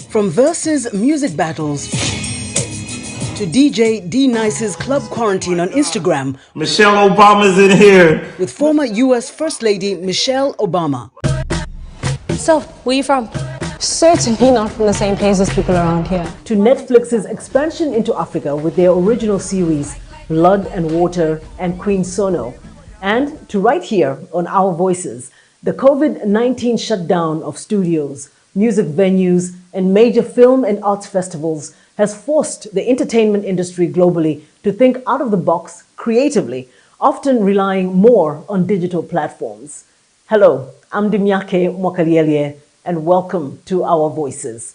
From versus music battles to DJ D-Nice's club quarantine on Instagram. Michelle Obama's in here. With former US First Lady Michelle Obama. So, where are you from? Certainly not from the same place as people around here. To Netflix's expansion into Africa with their original series, Blood and Water and Queen Sono. And to right here on Our Voices, the COVID-19 shutdown of studios, music venues, and major film and arts festivals has forced the entertainment industry globally to think out of the box creatively, often relying more on digital platforms. Hello, I'm Dimyake Mwakalielye, and welcome to Our Voices.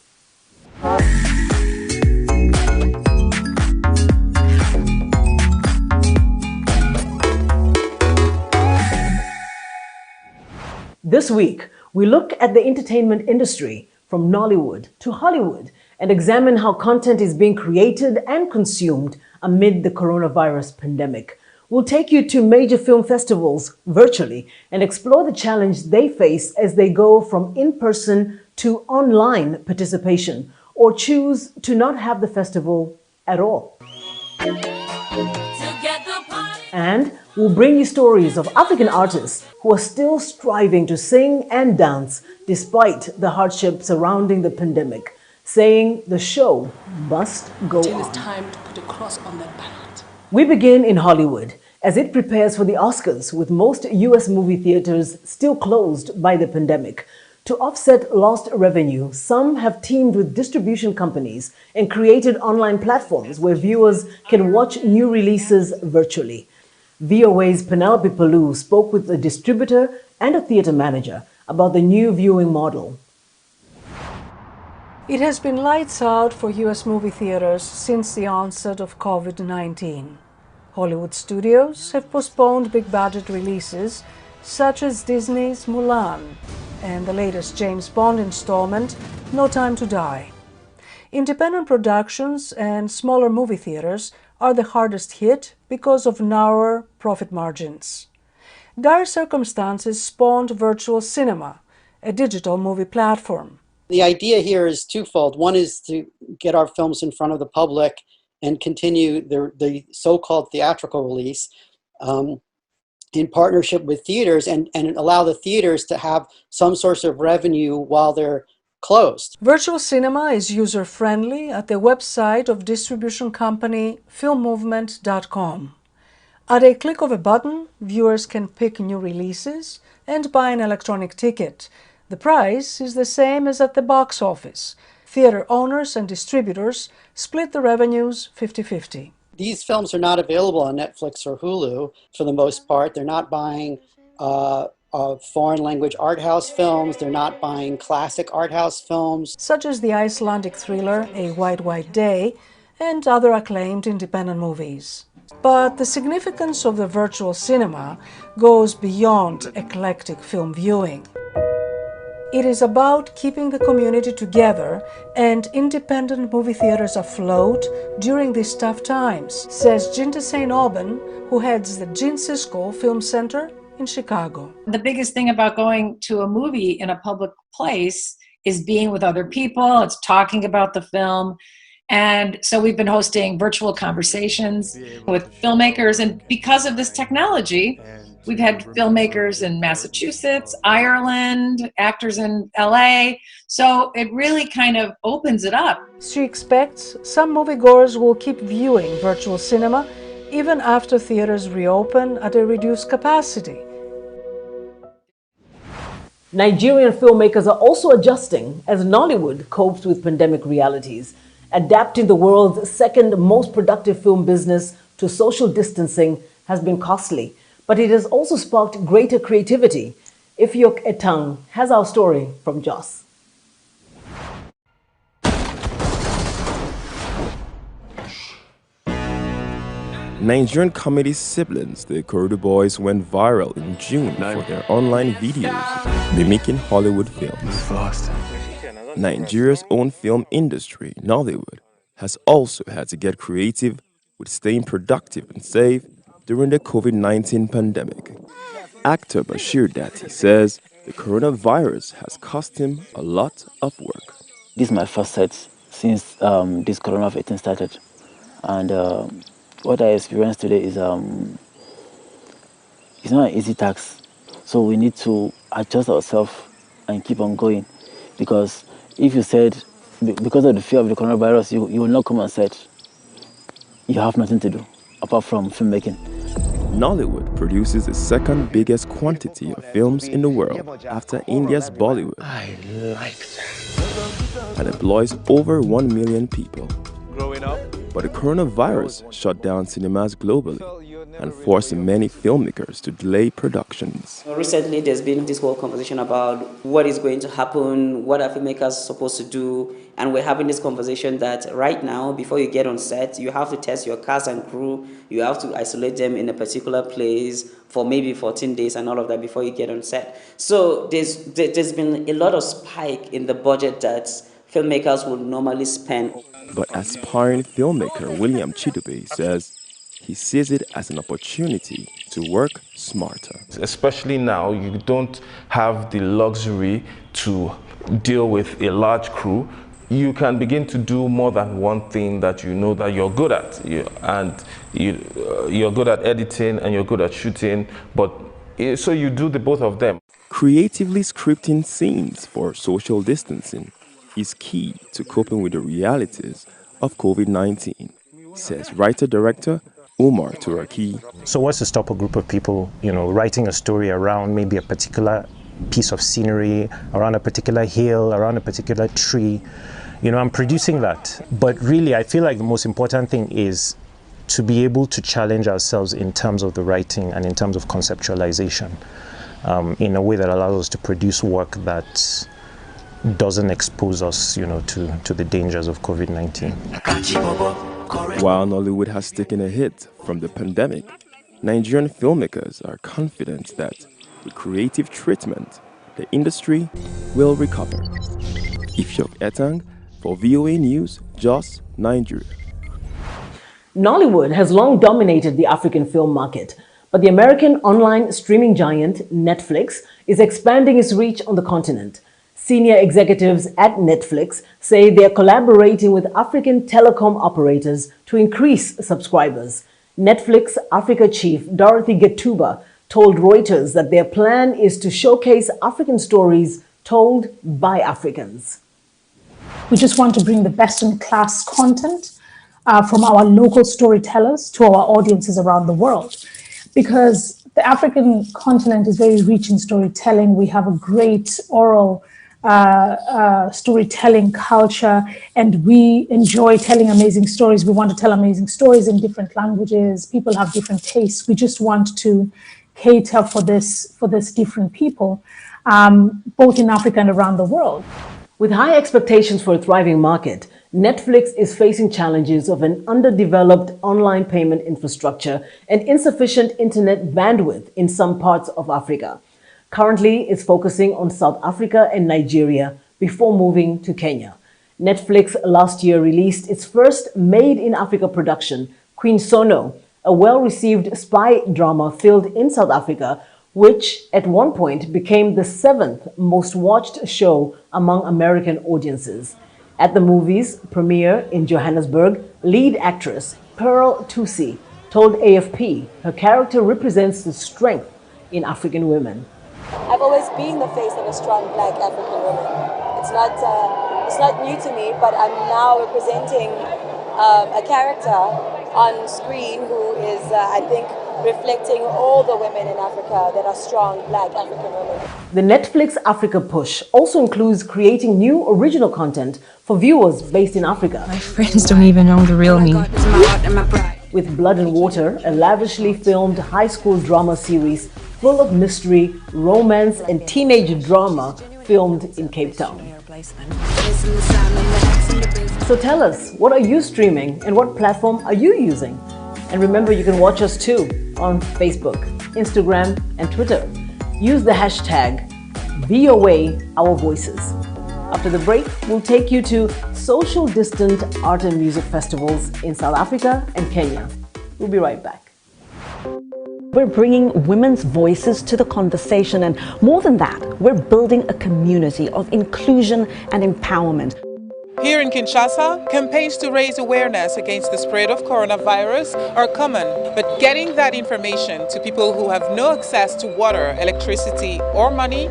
This week, we look at the entertainment industry from Nollywood to Hollywood and examine how content is being created and consumed amid the coronavirus pandemic. We'll take you to major film festivals virtually and explore the challenge they face as they go from in-person to online participation or choose to not have the festival at all. And we'll bring you stories of African artists who are still striving to sing and dance despite the hardship surrounding the pandemic, saying the show must go on. It's time to put a cross on that ballot. We begin in Hollywood as it prepares for the Oscars, with most US movie theaters still closed by the pandemic. To offset lost revenue, some have teamed with distribution companies and created online platforms where viewers can watch new releases virtually. VOA's Penelope Palou spoke with a distributor and a theater manager about the new viewing model. It has been lights out for US movie theaters since the onset of COVID-19. Hollywood studios have postponed big-budget releases such as Disney's Mulan and the latest James Bond installment, No Time to Die. Independent productions and smaller movie theaters are the hardest hit because of narrower profit margins. Dire circumstances spawned virtual cinema, a digital movie platform. The idea here is twofold. One is to get our films in front of the public and continue the so-called theatrical release in partnership with theaters and allow the theaters to have some source of revenue while they're closed. Virtual cinema is user-friendly at the website of distribution company filmmovement.com. At a click of a button, viewers can pick new releases and buy an electronic ticket. The price is the same as at the box office. Theater owners and distributors split the revenues 50-50. These films are not available on Netflix or Hulu for the most part. They're not buying foreign language art house films. They're not buying classic art house films, such as the Icelandic thriller A White White Day and other acclaimed independent movies. But the significance of the virtual cinema goes beyond eclectic film viewing. It is about keeping the community together and independent movie theaters afloat during these tough times, says Jinta St. Auburn, who heads the Gene Siskel Film Center in Chicago. The biggest thing about going to a movie in a public place is being with other people, it's talking about the film. And so we've been hosting virtual conversations with filmmakers, and because of this technology, we've had filmmakers in Massachusetts, Ireland, actors in LA. So it really kind of opens it up. She expects some moviegoers will keep viewing virtual cinema even after theaters reopen at a reduced capacity. Nigerian filmmakers are also adjusting as Nollywood copes with pandemic realities. Adapting the world's second most productive film business to social distancing has been costly, but it has also sparked greater creativity. Ifyok Etang has our story from Jos. Nigerian comedy siblings, the Ikorodu Boys, went viral in June for their online videos mimicking Hollywood films. Nigeria's own film industry, Nollywood, has also had to get creative with staying productive and safe during the COVID-19 pandemic. Actor Bashir Dati says the coronavirus has cost him a lot of work. This is my first set since this coronavirus started. And what I experienced today is it's not an easy task. So we need to adjust ourselves and keep on going. Because if you said, because of the fear of the coronavirus, you will not come on set, you have nothing to do apart from filmmaking. Nollywood produces the second biggest quantity of films in the world after India's Bollywood. I like that. And employs over 1 million people. Growing up, but the coronavirus shut down cinemas globally and forced many filmmakers to delay productions. Recently, there's been this whole conversation about what is going to happen, what are filmmakers supposed to do, and we're having this conversation that right now, before you get on set, you have to test your cast and crew, you have to isolate them in a particular place for maybe 14 days and all of that before you get on set. So there's been a lot of spike in the budget that filmmakers would normally spend. But aspiring filmmaker William Chidube says he sees it as an opportunity to work smarter. Especially now, you don't have the luxury to deal with a large crew. You can begin to do more than one thing that you know that you're good at. You're good at editing and you're good at shooting, so you do the both of them. Creatively scripting scenes for social distancing is key to coping with the realities of COVID-19, says writer-director Umar Turaki. So what's to stop a group of people, writing a story around maybe a particular piece of scenery, around a particular hill, around a particular tree? I'm producing that. But really, I feel like the most important thing is to be able to challenge ourselves in terms of the writing and in terms of conceptualization, in a way that allows us to produce work that doesn't expose us, to the dangers of COVID-19. While Nollywood has taken a hit from the pandemic, Nigerian filmmakers are confident that with creative treatment, the industry will recover. Ifyok Etang for VOA News, Jos, Nigeria. Nollywood has long dominated the African film market, but the American online streaming giant Netflix is expanding its reach on the continent. Senior executives at Netflix say they are collaborating with African telecom operators to increase subscribers. Netflix Africa chief Dorothy Getuba told Reuters that their plan is to showcase African stories told by Africans. We just want to bring the best-in-class content from our local storytellers to our audiences around the world. Because the African continent is very rich in storytelling. We have a great oral storytelling culture, and we enjoy telling amazing stories. We want to tell amazing stories in different languages. People have different tastes. We just want to cater for this different people, both in Africa and around the world. With high expectations for a thriving market, Netflix is facing challenges of an underdeveloped online payment infrastructure and insufficient internet bandwidth in some parts of Africa. Currently, it's focusing on South Africa and Nigeria before moving to Kenya. Netflix last year released its first made-in-Africa production, Queen Sono, a well-received spy drama filmed in South Africa, which at one point became the 7th most watched show among American audiences. At the movie's premiere in Johannesburg, lead actress Pearl Thusi told AFP her character represents the strength in African women. I've always been the face of a strong black African woman. It's not new to me, but I'm now representing a character on screen who is, I think, reflecting all the women in Africa that are strong black African women. The Netflix Africa push also includes creating new original content for viewers based in Africa. My friends don't even know the real me. With Blood and Water, a lavishly filmed high school drama series full of mystery, romance, and teenage drama filmed in Cape Town. So tell us, what are you streaming and what platform are you using? And remember, you can watch us too on Facebook, Instagram, and Twitter. Use the hashtag VOA Our Voices. After the break, we'll take you to social distant art and music festivals in South Africa and Kenya. We'll be right back. We're bringing women's voices to the conversation, and more than that, we're building a community of inclusion and empowerment. Here in Kinshasa, campaigns to raise awareness against the spread of coronavirus are common, but getting that information to people who have no access to water, electricity, or money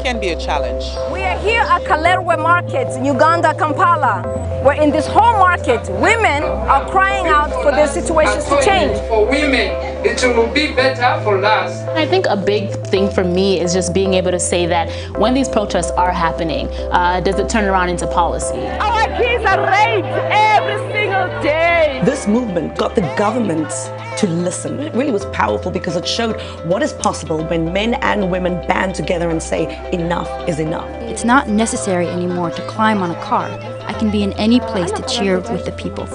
can be a challenge. We are here at Kalerwe Market in Uganda, Kampala, where in this whole market, women are crying out for their situations to change. For women, it will be better for us. I think a big thing for me is just being able to say that when these protests are happening, does it turn around into policy? Our kids are raped every single day. This movement got the government to listen. It really was powerful because it showed what is possible when men and women band together and say enough is enough. It's not necessary anymore to climb on a car. I can be in any place to cheer with the people.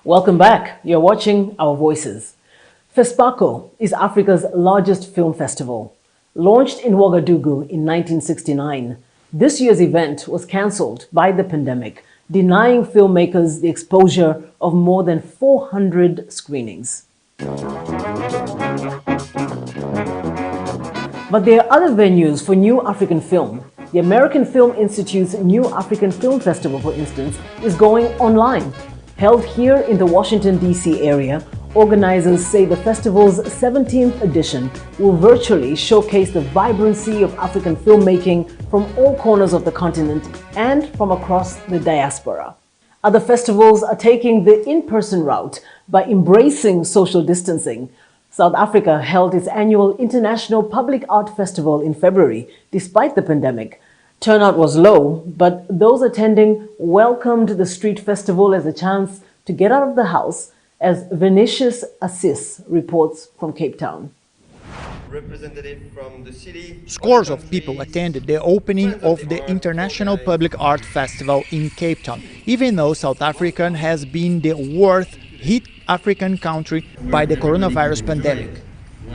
Welcome back. You're watching Our Voices. FESPACO is Africa's largest film festival. Launched in Ouagadougou in 1969, this year's event was cancelled by the pandemic, denying filmmakers the exposure of more than 400 screenings. But there are other venues for New African Film. The American Film Institute's New African Film Festival, for instance, is going online. Held here in the Washington, D.C. area, organizers say the festival's 17th edition will virtually showcase the vibrancy of African filmmaking from all corners of the continent and from across the diaspora. Other festivals are taking the in-person route by embracing social distancing. South Africa held its annual International Public Art Festival in February, despite the pandemic. Turnout was low, but those attending welcomed the street festival as a chance to get out of the house, as Vinicius Assis reports from Cape Town. Representative from the city. Scores of people attended the opening of the International Public Art Festival in Cape Town, even though South Africa has been the worst hit African country by the coronavirus pandemic.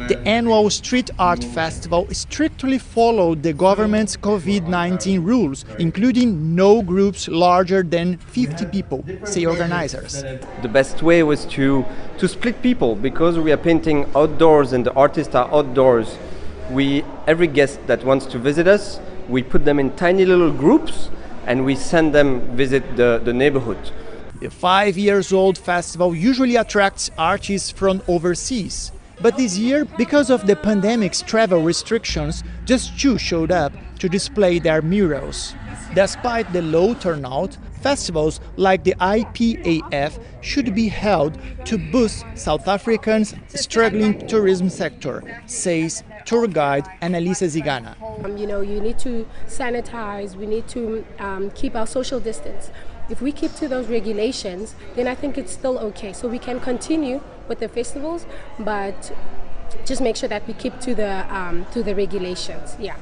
The annual Street Art Festival strictly followed the government's COVID-19 rules, including no groups larger than 50 people, say organizers. The best way was to split people, because we are painting outdoors and the artists are outdoors. Every guest that wants to visit us, we put them in tiny little groups and we send them visit the neighborhood. The 5-year-old festival usually attracts artists from overseas. But this year, because of the pandemic's travel restrictions, just 2 showed up to display their murals. Despite the low turnout, festivals like the IPAF should be held to boost South Africa's struggling tourism sector, says tour guide Annalisa Zigana. You need to sanitize, we need to keep our social distance. If we keep to those regulations, then I think it's still okay. So we can continue with the festivals, but just make sure that we keep to the regulations. Yeah.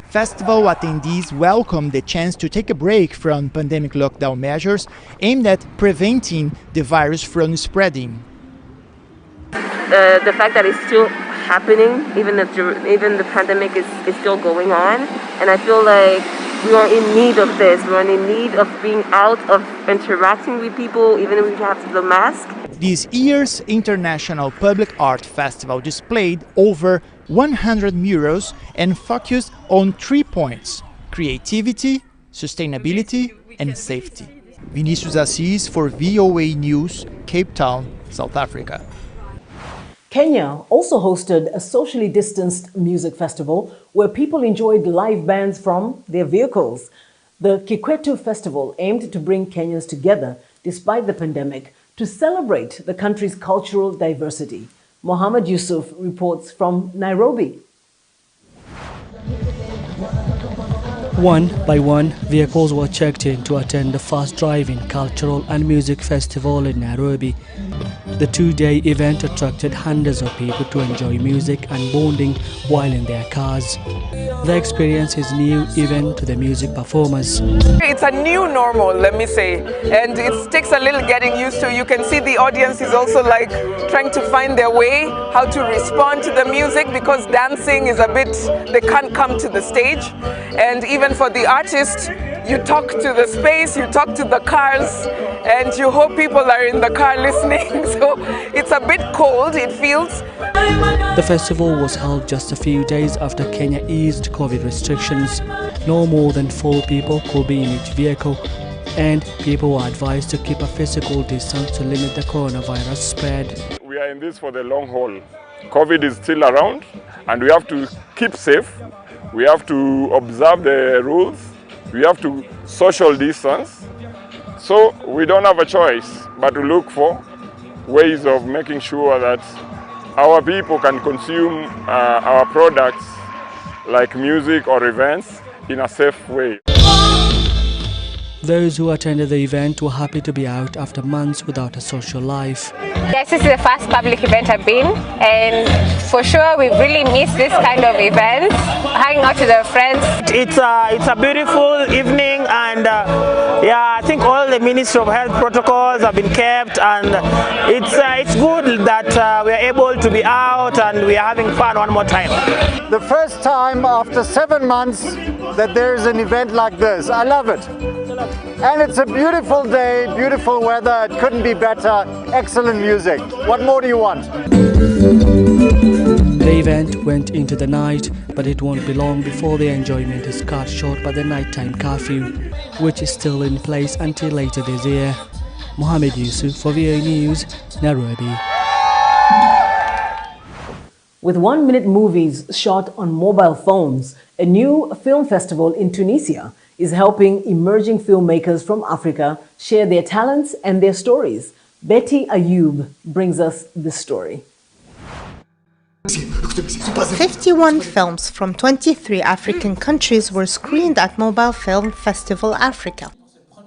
Festival attendees welcome the chance to take a break from pandemic lockdown measures aimed at preventing the virus from spreading. The fact that it's still happening, even the pandemic is still going on, and I feel like we are in need of this. We are in need of being out, of interacting with people, even if we have the mask. This year's International Public Art Festival displayed over 100 murals and focused on 3 points: creativity, sustainability, and safety. Vinicius Assis for VOA News, Cape Town, South Africa. Kenya also hosted a socially distanced music festival where people enjoyed live bands from their vehicles. The Kikwetu Festival aimed to bring Kenyans together despite the pandemic to celebrate the country's cultural diversity. Mohammed Yusuf reports from Nairobi. One by one, vehicles were checked in to attend the fast-driving cultural and music festival in Nairobi. The 2-day event attracted hundreds of people to enjoy music and bonding while in their cars. The experience is new even to the music performers. It's a new normal, let me say, and it takes a little getting used to. You can see the audience is also like trying to find their way, how to respond to the music, because dancing is a bit, they can't come to the stage. And even for the artists, you talk to the space, you talk to the cars, and you hope people are in the car listening. So it's a bit cold, it feels. The festival was held just a few days after Kenya eased COVID restrictions. No more than 4 people could be in each vehicle, and people were advised to keep a physical distance to limit the coronavirus spread. We are in this for the long haul. COVID is still around, and we have to keep safe. We have to observe the rules. We have to social distance. So we don't have a choice but to look for ways of making sure that our people can consume our products like music or events in a safe way. Those who attended the event were happy to be out after months without a social life. Yes, this is the first public event I've been, and for sure we really miss this kind of event, hanging out with our friends. It's a beautiful evening, and yeah, I think all the Ministry of Health protocols have been kept, and it's good that we are able to be out and we are having fun one more time. The first time after 7 months that there is an event like this. I love it. And it's a beautiful day, beautiful weather, it couldn't be better, excellent music. What more do you want? The event went into the night, but it won't be long before the enjoyment is cut short by the nighttime curfew, which is still in place until later this year. Mohammed Yusuf for WEWE News, Nairobi. With 1-minute movies shot on mobile phones, a new film festival in Tunisia is helping emerging filmmakers from Africa share their talents and their stories. Betty Ayoub brings us this story. 51 films from 23 African countries were screened at Mobile Film Festival Africa.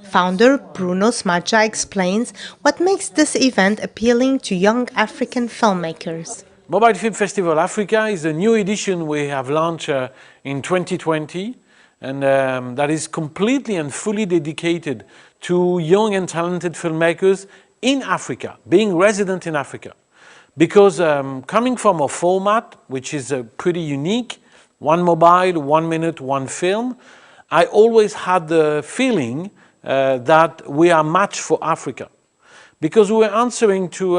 Founder Bruno Smadja explains what makes this event appealing to young African filmmakers. Mobile Film Festival Africa is a new edition we have launched in 2020, and that is completely and fully dedicated to young and talented filmmakers in Africa, being resident in Africa. Because coming from a format which is pretty unique, 1 mobile, 1 minute, 1 film, I always had the feeling that we are matched for Africa. Because we were answering to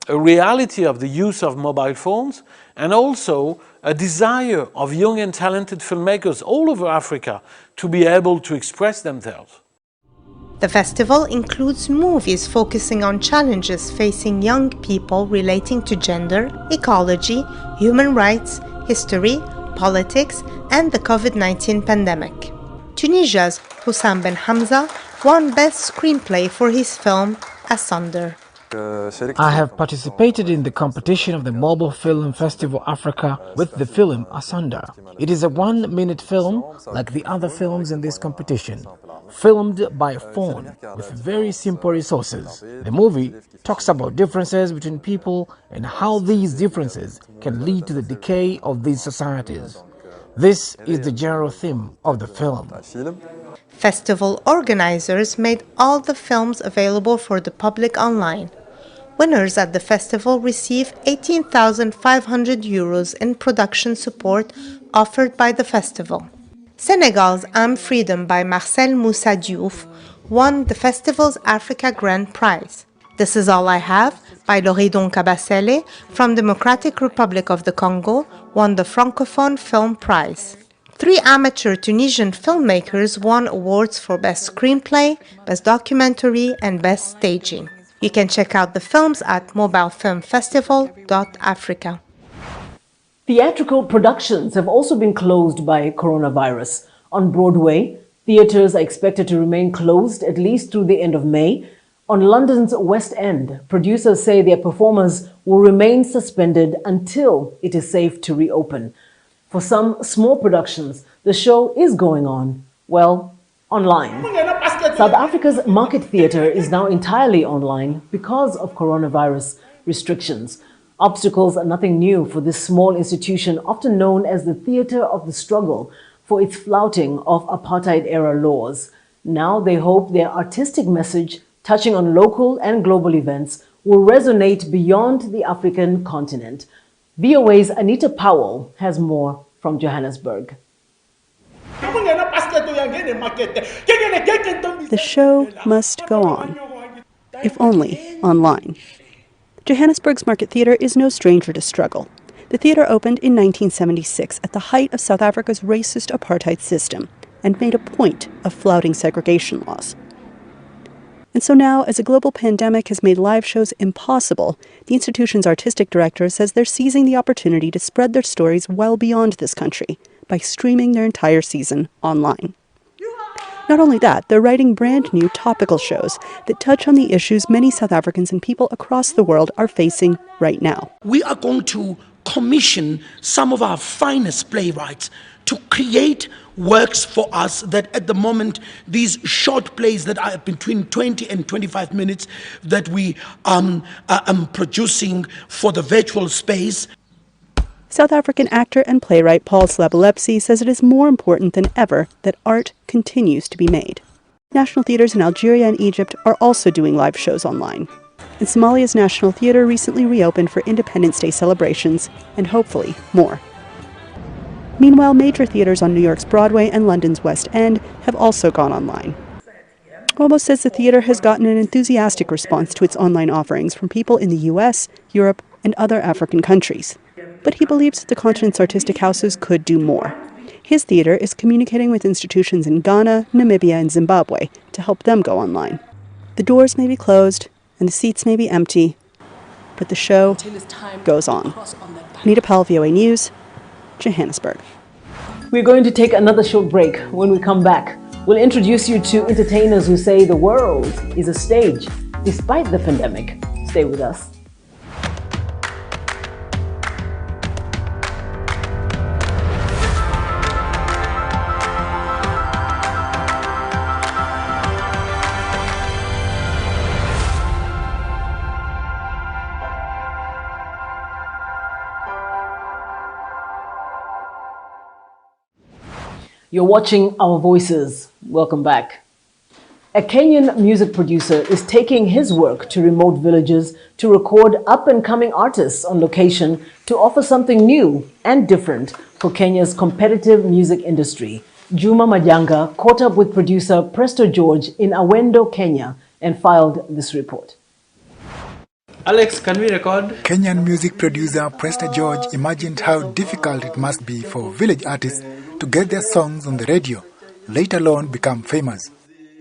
a reality of the use of mobile phones, and also a desire of young and talented filmmakers all over Africa to be able to express themselves. The festival includes movies focusing on challenges facing young people relating to gender, ecology, human rights, history, politics, and the COVID-19 pandemic. Tunisia's Hussam Ben Hamza won Best Screenplay for his film Asunder. I have participated in the competition of the Mobile Film Festival Africa with the film Asunder. It is a 1-minute film like the other films in this competition, filmed by a phone with very simple resources. The movie talks about differences between people and how these differences can lead to the decay of these societies. This is the general theme of the film. Festival organizers made all the films available for the public online. Winners at the festival receive 18,500 euros in production support offered by the festival. Senegal's I'm Freedom by Marcel Moussa Diouf won the festival's Africa Grand Prize. This Is All I Have by Loridon Kabasele from Democratic Republic of the Congo won the Francophone Film Prize. 3 amateur Tunisian filmmakers won awards for Best Screenplay, Best Documentary, and Best Staging. You can check out the films at mobilefilmfestival.africa. Theatrical productions have also been closed by coronavirus. On Broadway, theatres are expected to remain closed at least through the end of May. On London's West End, producers say their performers will remain suspended until it is safe to reopen. For some small productions, the show is going on, well, online. South Africa's Market Theatre is now entirely online because of coronavirus restrictions. Obstacles are nothing new for this small institution, often known as the theatre of the struggle, for its flouting of apartheid-era laws. Now they hope their artistic message, touching on local and global events, will resonate beyond the African continent. VOA's Anita Powell has more from Johannesburg. The show must go on, if only online. Johannesburg's Market Theatre is no stranger to struggle. The theatre opened in 1976 at the height of South Africa's racist apartheid system and made a point of flouting segregation laws. And so now, as a global pandemic has made live shows impossible, the institution's artistic director says they're seizing the opportunity to spread their stories well beyond this country by streaming their entire season online. Not only that, they're writing brand new topical shows that touch on the issues many South Africans and people across the world are facing right now. We are going to commission some of our finest playwrights to create works for us that at the moment, these short plays that are between 20 and 25 minutes that we are producing for the virtual space. South African actor and playwright Paul Slabolepsi says it is more important than ever that art continues to be made. National theaters in Algeria and Egypt are also doing live shows online. And Somalia's National Theatre recently reopened for Independence Day celebrations, and hopefully more. Meanwhile, major theaters on New York's Broadway and London's West End have also gone online. Cuomo says the theatre has gotten an enthusiastic response to its online offerings from people in the US, Europe, and other African countries. But he believes that the continent's artistic houses could do more. His theatre is communicating with institutions in Ghana, Namibia, and Zimbabwe to help them go online. The doors may be closed and the seats may be empty, but the show goes on. Nita Powell, VOA News, Johannesburg. We're going to take another short break. When we come back, we'll introduce you to entertainers who say the world is a stage despite the pandemic. Stay with us. You're watching Our Voices. Welcome back. A Kenyan music producer is taking his work to remote villages to record up-and-coming artists on location to offer something new and different for Kenya's competitive music industry. Juma Majanga caught up with producer Presto George in Awendo, Kenya, and filed this report. Alex, can we record? Kenyan music producer Presto George imagined how difficult it must be for village artists to get their songs on the radio, let alone become famous.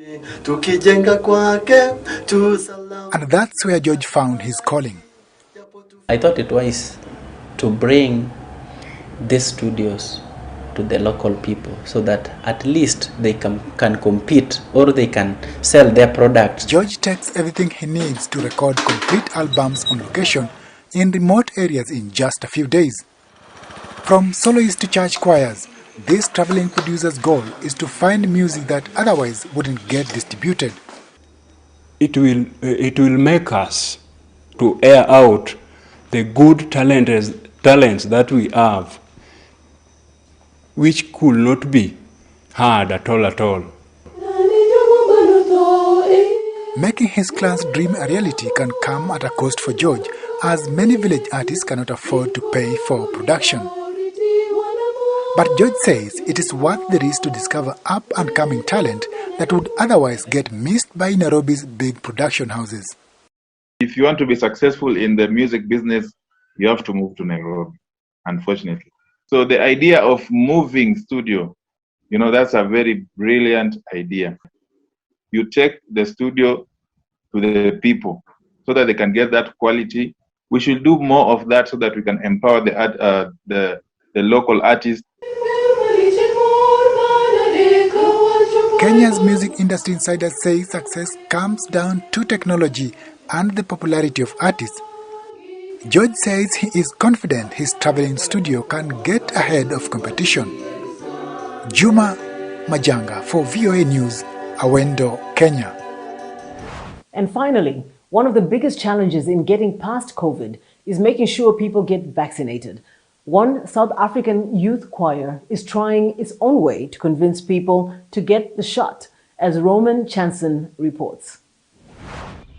And that's where George found his calling. I thought it wise to bring these studios to the local people so that at least they can compete or they can sell their products. George takes everything he needs to record complete albums on location in remote areas in just a few days. From soloists to church choirs, this traveling producer's goal is to find music that otherwise wouldn't get distributed. It will make us to air out the good talents that we have, which could not be heard at all. Making his clan's dream a reality can come at a cost for George, as many village artists cannot afford to pay for production. But George says it is worth the risk to discover up-and-coming talent that would otherwise get missed by Nairobi's big production houses. If you want to be successful in the music business, you have to move to Nairobi, unfortunately. So the idea of moving studio, that's a very brilliant idea. You take the studio to the people so that they can get that quality. We should do more of that so that we can empower the local artists. Kenya's music industry insiders say success comes down to technology and the popularity of artists. George says he is confident his traveling studio can get ahead of competition. Juma Majanga for VOA News, Awendo, Kenya. And finally, one of the biggest challenges in getting past COVID is making sure people get vaccinated. One South African youth choir is trying its own way to convince people to get the shot, as Roman Chanson reports.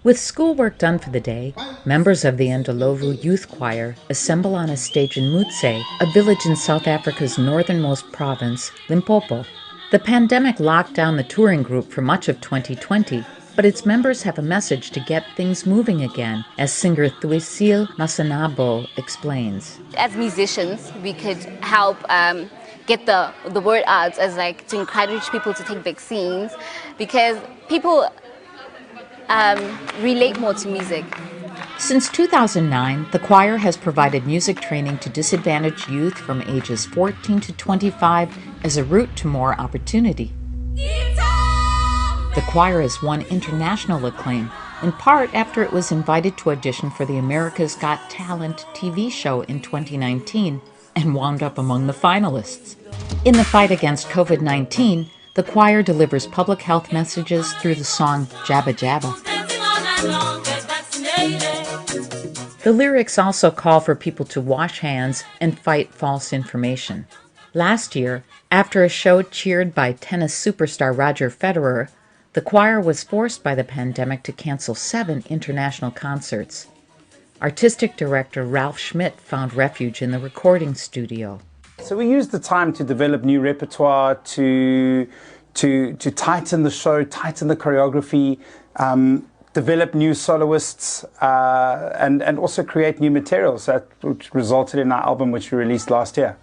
With schoolwork done for the day, members of the Ndlovu Youth Choir assemble on a stage in Mutse, a village in South Africa's northernmost province, Limpopo. The pandemic locked down the touring group for much of 2020, but its members have a message to get things moving again, as singer Thuisil Masanabo explains. As musicians, we could help get the word out, as like to encourage people to take vaccines, because people relate more to music. Since 2009, the choir has provided music training to disadvantaged youth from ages 14 to 25 as a route to more opportunity. The choir has won international acclaim, in part after it was invited to audition for the America's Got Talent TV show in 2019 and wound up among the finalists. In the fight against COVID-19, the choir delivers public health messages through the song Jabba Jabba. The lyrics also call for people to wash hands and fight false information. Last year, after a show cheered by tennis superstar Roger Federer, the choir was forced by the pandemic to cancel 7 international concerts. Artistic director Ralph Schmidt found refuge in the recording studio. So we used the time to develop new repertoire, to tighten the show, tighten the choreography, develop new soloists, and also create new materials, which resulted in our album, which we released last year.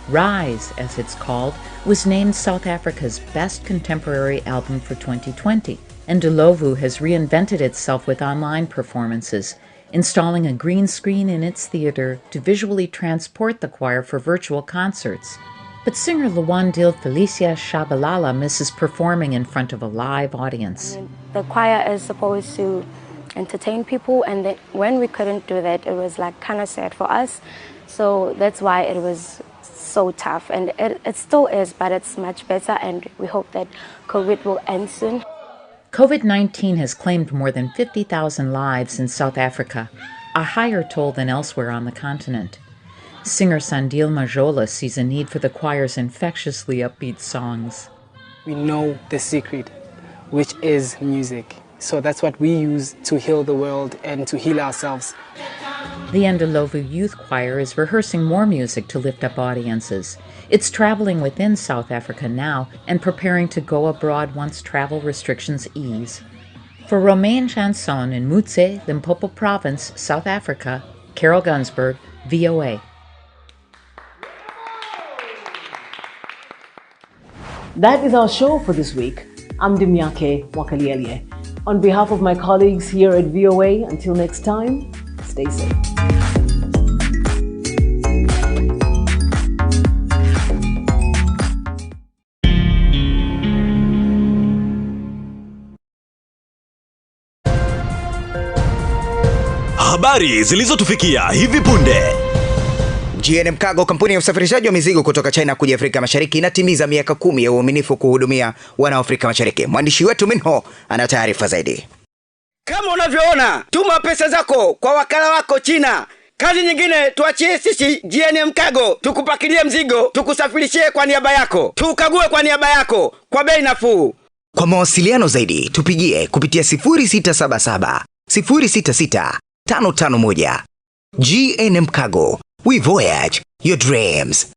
Rise, as it's called, was named South Africa's best contemporary album for 2020, and Ndlovu has reinvented itself with online performances, installing a green screen in its theater to visually transport the choir for virtual concerts. But singer Lwandile Felicia Shabalala misses performing in front of a live audience. The choir is supposed to entertain people, and then when we couldn't do that, it was like kind of sad for us. So that's why it was so tough, and it still is, but it's much better, and we hope that COVID will end soon. COVID-19 has claimed more than 50,000 lives in South Africa, a higher toll than elsewhere on the continent. Singer Sandile Majola sees a need for the choir's infectiously upbeat songs. We know the secret, which is music. So that's what we use to heal the world and to heal ourselves. The Ndlovu Youth Choir is rehearsing more music to lift up audiences. It's traveling within South Africa now and preparing to go abroad once travel restrictions ease. For Romain Chanson in Mutse, Limpopo Province, South Africa, Carol Gunsberg, VOA. That is our show for this week. I'm Dimyake Mwakalielye. On behalf of my colleagues here at VOA, until next time, stay safe. Habari zilizotufikia hivi punde. GNM Cargo, kampuni ya usafirishaji wa mizigo kutoka China kuja Afrika Mashariki, inatimiza miaka 10 ya uaminifu kuhudumia wana Afrika Mashariki. Mwandishi wetu Minho ana taarifa zaidi. Kama unavyoona, tuma pesa zako kwa wakala wako China. Kazi nyingine tuachie sisi GNM Cargo, tukupakilie mzigo, tukusafirishie kwa niaba yako, tukague kwa niaba yako kwa bei nafuu. Kwa mawasiliano zaidi tupigie kupitia 0677 066 551. GNM Cargo, we voyage your dreams.